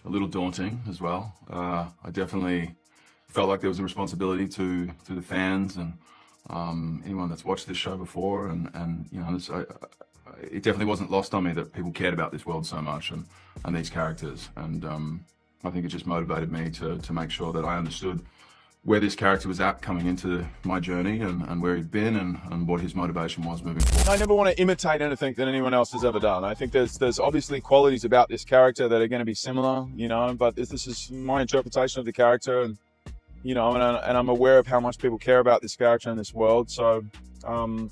a little daunting as well. I definitely felt like there was a responsibility to the fans and anyone that's watched this show before, and you know, it definitely wasn't lost on me that people cared about this world so much and these characters, and I think it just motivated me to make sure that I understood where this character was at coming into my journey and where he'd been and what his motivation was moving forward. I never want to imitate anything that anyone else has ever done. I think there's obviously qualities about this character that are going to be similar, you know, but this is my interpretation of the character, and you know, and I'm aware of how much people care about this character in this world. So,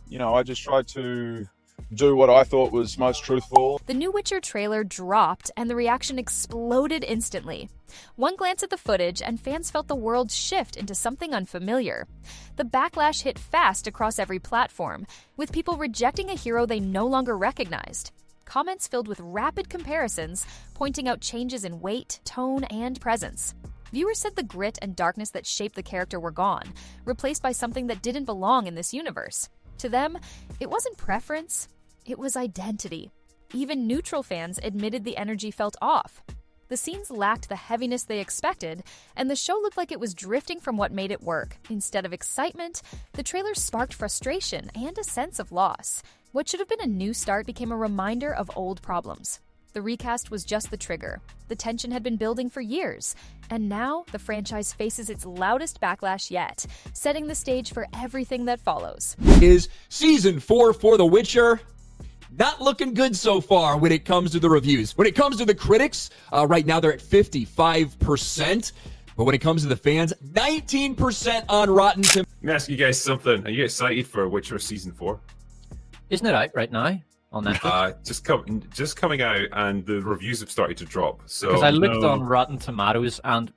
you know, I just tried to do what I thought was most truthful. The new Witcher trailer dropped and the reaction exploded instantly. One glance at the footage and fans felt the world shift into something unfamiliar. The backlash hit fast across every platform, with people rejecting a hero they no longer recognized. Comments filled with rapid comparisons, pointing out changes in weight, tone, and presence. Viewers said the grit and darkness that shaped the character were gone, replaced by something that didn't belong in this universe. To them, it wasn't preference, it was identity. Even neutral fans admitted the energy felt off. The scenes lacked the heaviness they expected, and the show looked like it was drifting from what made it work. Instead of excitement, the trailer sparked frustration and a sense of loss. What should have been a new start became a reminder of old problems. The recast was just the trigger. The tension had been building for years, and now the franchise faces its loudest backlash yet, setting the stage for everything that follows. Is Season 4 for The Witcher not looking good so far when it comes to the reviews? When it comes to the critics, right now they're at 55%. But when it comes to the fans, 19% on Rotten Tomatoes. Let me ask you guys something. Are you excited for Witcher Season 4? Isn't it out right now on Netflix? Just coming out, and the reviews have started to drop. So because I looked on Rotten Tomatoes, and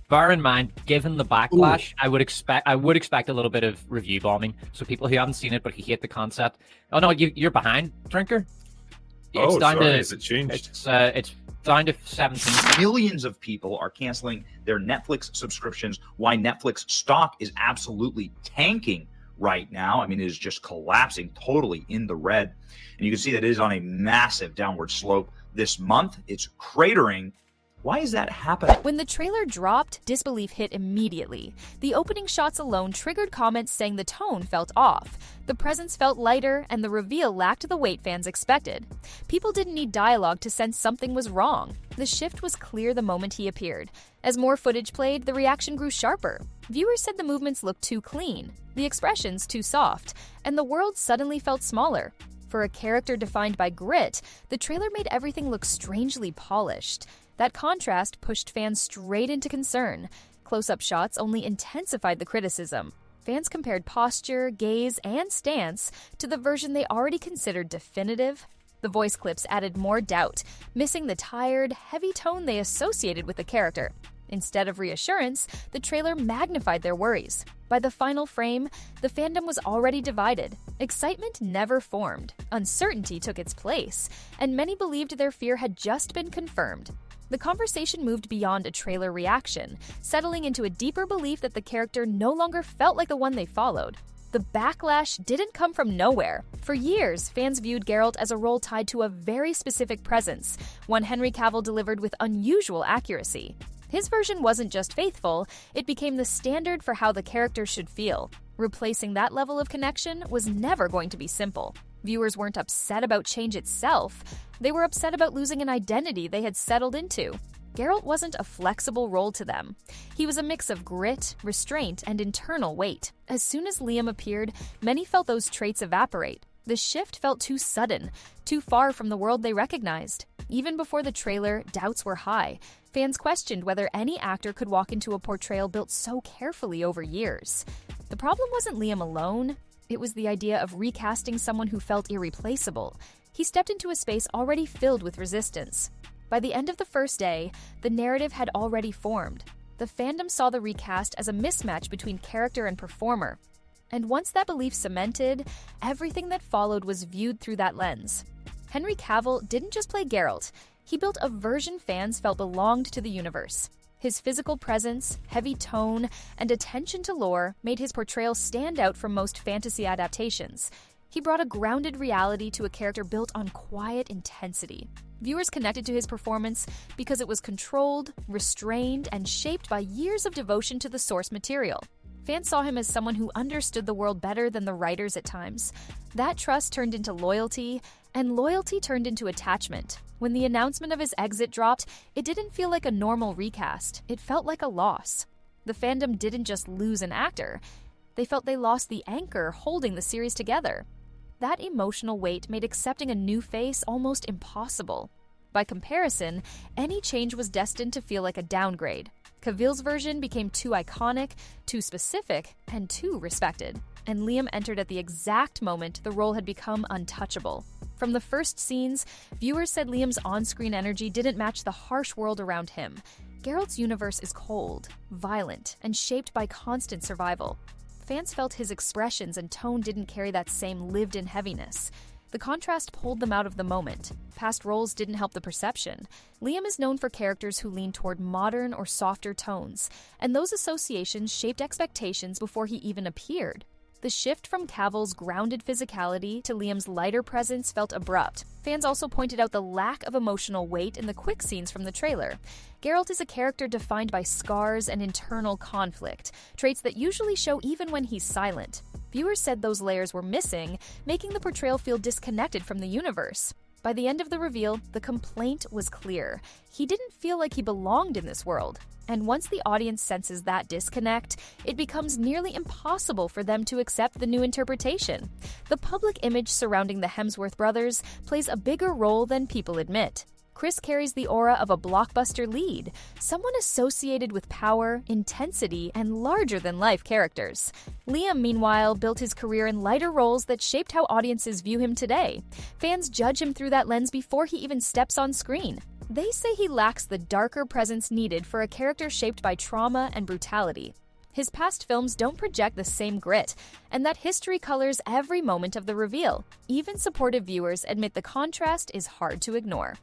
bear in mind, given the backlash, I would expect a little bit of review bombing. So people who haven't seen it but who hate the concept. Oh no, you're behind, Drinker. It's down sorry, has it changed? It's down to 17. Millions of people are canceling their Netflix subscriptions. Why Netflix stock is absolutely tanking right now. I mean, it is just collapsing totally in the red. And you can see that it is on a massive downward slope this month. It's cratering. Why is that happening? When the trailer dropped, disbelief hit immediately. The opening shots alone triggered comments saying the tone felt off. The presence felt lighter, and the reveal lacked the weight fans expected. People didn't need dialogue to sense something was wrong. The shift was clear the moment he appeared. As more footage played, the reaction grew sharper. Viewers said the movements looked too clean, the expressions too soft, and the world suddenly felt smaller. For a character defined by grit, the trailer made everything look strangely polished. That contrast pushed fans straight into concern. Close-up shots only intensified the criticism. Fans compared posture, gaze, and stance to the version they already considered definitive. The voice clips added more doubt, missing the tired, heavy tone they associated with the character. Instead of reassurance, the trailer magnified their worries. By the final frame, the fandom was already divided. Excitement never formed. Uncertainty took its place, and many believed their fear had just been confirmed. The conversation moved beyond a trailer reaction, settling into a deeper belief that the character no longer felt like the one they followed. The backlash didn't come from nowhere. For years, fans viewed Geralt as a role tied to a very specific presence, one Henry Cavill delivered with unusual accuracy. His version wasn't just faithful, it became the standard for how the character should feel. Replacing that level of connection was never going to be simple. Viewers weren't upset about change itself, they were upset about losing an identity they had settled into. Geralt wasn't a flexible role to them. He was a mix of grit, restraint, and internal weight. As soon as Liam appeared, many felt those traits evaporate. The shift felt too sudden, too far from the world they recognized. Even before the trailer, doubts were high. Fans questioned whether any actor could walk into a portrayal built so carefully over years. The problem wasn't Liam alone. It was the idea of recasting someone who felt irreplaceable. He stepped into a space already filled with resistance. By the end of the first day, the narrative had already formed. The fandom saw the recast as a mismatch between character and performer. And once that belief cemented, everything that followed was viewed through that lens. Henry Cavill didn't just play Geralt, he built a version fans felt belonged to the universe. His physical presence, heavy tone, and attention to lore made his portrayal stand out from most fantasy adaptations. He brought a grounded reality to a character built on quiet intensity. Viewers connected to his performance because it was controlled, restrained, and shaped by years of devotion to the source material. Fans saw him as someone who understood the world better than the writers at times. That trust turned into loyalty, and loyalty turned into attachment. When the announcement of his exit dropped, it didn't feel like a normal recast. It felt like a loss. The fandom didn't just lose an actor. They felt they lost the anchor holding the series together. That emotional weight made accepting a new face almost impossible. By comparison, any change was destined to feel like a downgrade. Cavill's version became too iconic, too specific, and too respected. And Liam entered at the exact moment the role had become untouchable. From the first scenes, viewers said Liam's on-screen energy didn't match the harsh world around him. Geralt's universe is cold, violent, and shaped by constant survival. Fans felt his expressions and tone didn't carry that same lived-in heaviness. The contrast pulled them out of the moment. Past roles didn't help the perception. Liam is known for characters who lean toward modern or softer tones, and those associations shaped expectations before he even appeared. The shift from Cavill's grounded physicality to Liam's lighter presence felt abrupt. Fans also pointed out the lack of emotional weight in the quick scenes from the trailer. Geralt is a character defined by scars and internal conflict, traits that usually show even when he's silent. Viewers said those layers were missing, making the portrayal feel disconnected from the universe. By the end of the reveal, the complaint was clear. He didn't feel like he belonged in this world. And once the audience senses that disconnect, it becomes nearly impossible for them to accept the new interpretation. The public image surrounding the Hemsworth brothers plays a bigger role than people admit. Chris carries the aura of a blockbuster lead, someone associated with power, intensity, and larger-than-life characters. Liam, meanwhile, built his career in lighter roles that shaped how audiences view him today. Fans judge him through that lens before he even steps on screen. They say he lacks the darker presence needed for a character shaped by trauma and brutality. His past films don't project the same grit, and that history colors every moment of the reveal. Even supportive viewers admit the contrast is hard to ignore.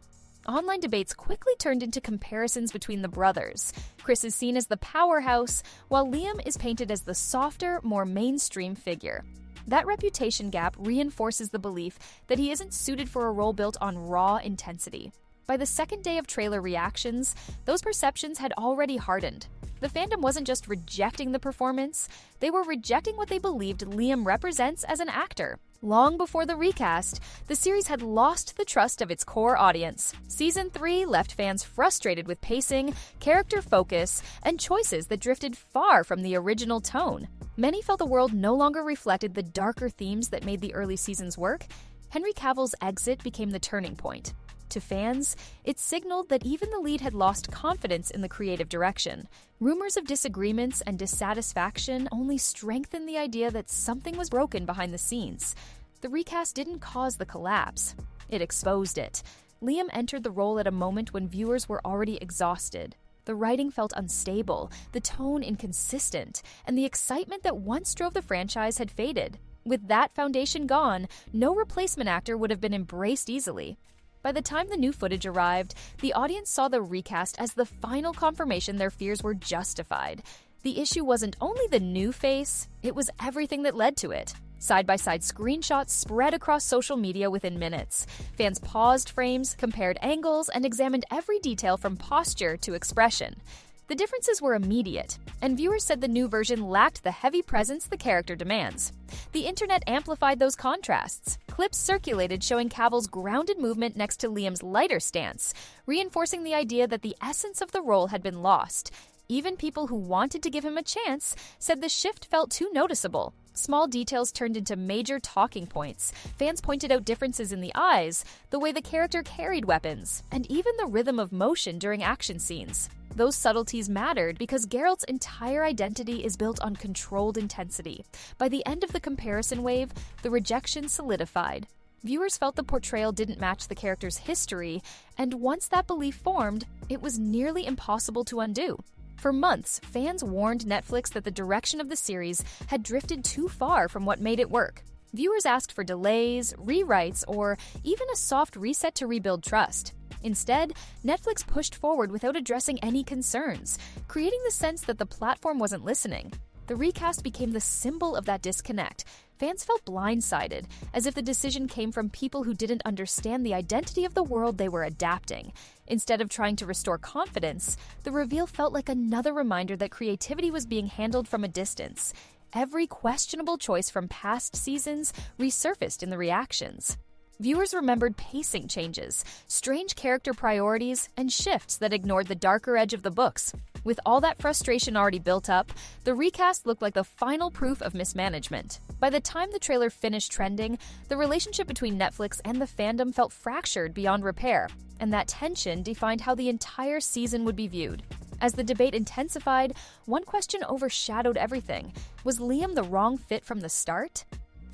Online debates quickly turned into comparisons between the brothers. Chris is seen as the powerhouse, while Liam is painted as the softer, more mainstream figure. That reputation gap reinforces the belief that he isn't suited for a role built on raw intensity. By the second day of trailer reactions, those perceptions had already hardened. The fandom wasn't just rejecting the performance, they were rejecting what they believed Liam represents as an actor. Long before the recast, the series had lost the trust of its core audience. Season 3 left fans frustrated with pacing, character focus, and choices that drifted far from the original tone. Many felt the world no longer reflected the darker themes that made the early seasons work. Henry Cavill's exit became the turning point. To fans, it signaled that even the lead had lost confidence in the creative direction. Rumors of disagreements and dissatisfaction only strengthened the idea that something was broken behind the scenes. The recast didn't cause the collapse. It exposed it. Liam entered the role at a moment when viewers were already exhausted. The writing felt unstable, the tone inconsistent, and the excitement that once drove the franchise had faded. With that foundation gone, no replacement actor would have been embraced easily. By the time the new footage arrived, the audience saw the recast as the final confirmation their fears were justified. The issue wasn't only the new face, it was everything that led to it. Side-by-side screenshots spread across social media within minutes. Fans paused frames, compared angles, and examined every detail from posture to expression. The differences were immediate, and viewers said the new version lacked the heavy presence the character demands. The internet amplified those contrasts. Clips circulated showing Cavill's grounded movement next to Liam's lighter stance, reinforcing the idea that the essence of the role had been lost. Even people who wanted to give him a chance said the shift felt too noticeable. Small details turned into major talking points. Fans pointed out differences in the eyes, the way the character carried weapons, and even the rhythm of motion during action scenes. Those subtleties mattered because Geralt's entire identity is built on controlled intensity. By the end of the comparison wave, the rejection solidified. Viewers felt the portrayal didn't match the character's history, and once that belief formed, it was nearly impossible to undo. For months, fans warned Netflix that the direction of the series had drifted too far from what made it work. Viewers asked for delays, rewrites, or even a soft reset to rebuild trust. Instead, Netflix pushed forward without addressing any concerns, creating the sense that the platform wasn't listening. The recast became the symbol of that disconnect. Fans felt blindsided, as if the decision came from people who didn't understand the identity of the world they were adapting. Instead of trying to restore confidence, the reveal felt like another reminder that creativity was being handled from a distance. Every questionable choice from past seasons resurfaced in the reactions. Viewers remembered pacing changes, strange character priorities, and shifts that ignored the darker edge of the books. With all that frustration already built up, the recast looked like the final proof of mismanagement. By the time the trailer finished trending, the relationship between Netflix and the fandom felt fractured beyond repair, and that tension defined how the entire season would be viewed. As the debate intensified, one question overshadowed everything. Was Liam the wrong fit from the start?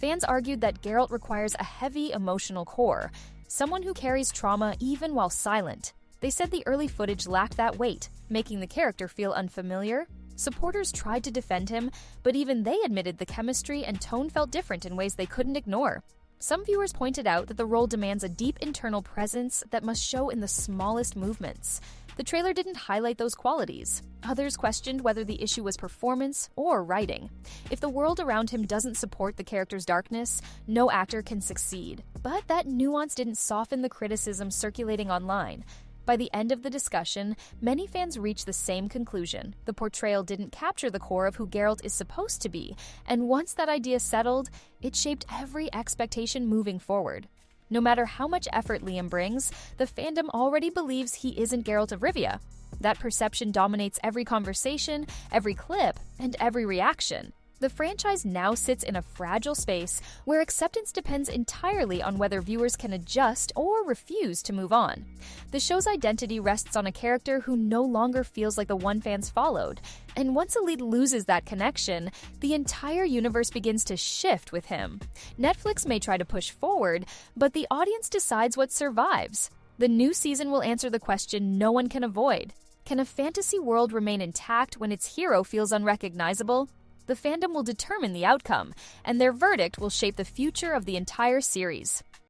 Fans argued that Geralt requires a heavy emotional core, someone who carries trauma even while silent. They said the early footage lacked that weight, making the character feel unfamiliar. Supporters tried to defend him, but even they admitted the chemistry and tone felt different in ways they couldn't ignore. Some viewers pointed out that the role demands a deep internal presence that must show in the smallest movements. The trailer didn't highlight those qualities. Others questioned whether the issue was performance or writing. If the world around him doesn't support the character's darkness, no actor can succeed. But that nuance didn't soften the criticism circulating online. By the end of the discussion, many fans reached the same conclusion. The portrayal didn't capture the core of who Geralt is supposed to be, and once that idea settled, it shaped every expectation moving forward. No matter how much effort Liam brings, the fandom already believes he isn't Geralt of Rivia. That perception dominates every conversation, every clip, and every reaction. The franchise now sits in a fragile space where acceptance depends entirely on whether viewers can adjust or refuse to move on. The show's identity rests on a character who no longer feels like the one fans followed, and once a lead loses that connection, the entire universe begins to shift with him. Netflix may try to push forward, but the audience decides what survives. The new season will answer the question no one can avoid. Can a fantasy world remain intact when its hero feels unrecognizable? The fandom will determine the outcome, and their verdict will shape the future of the entire series.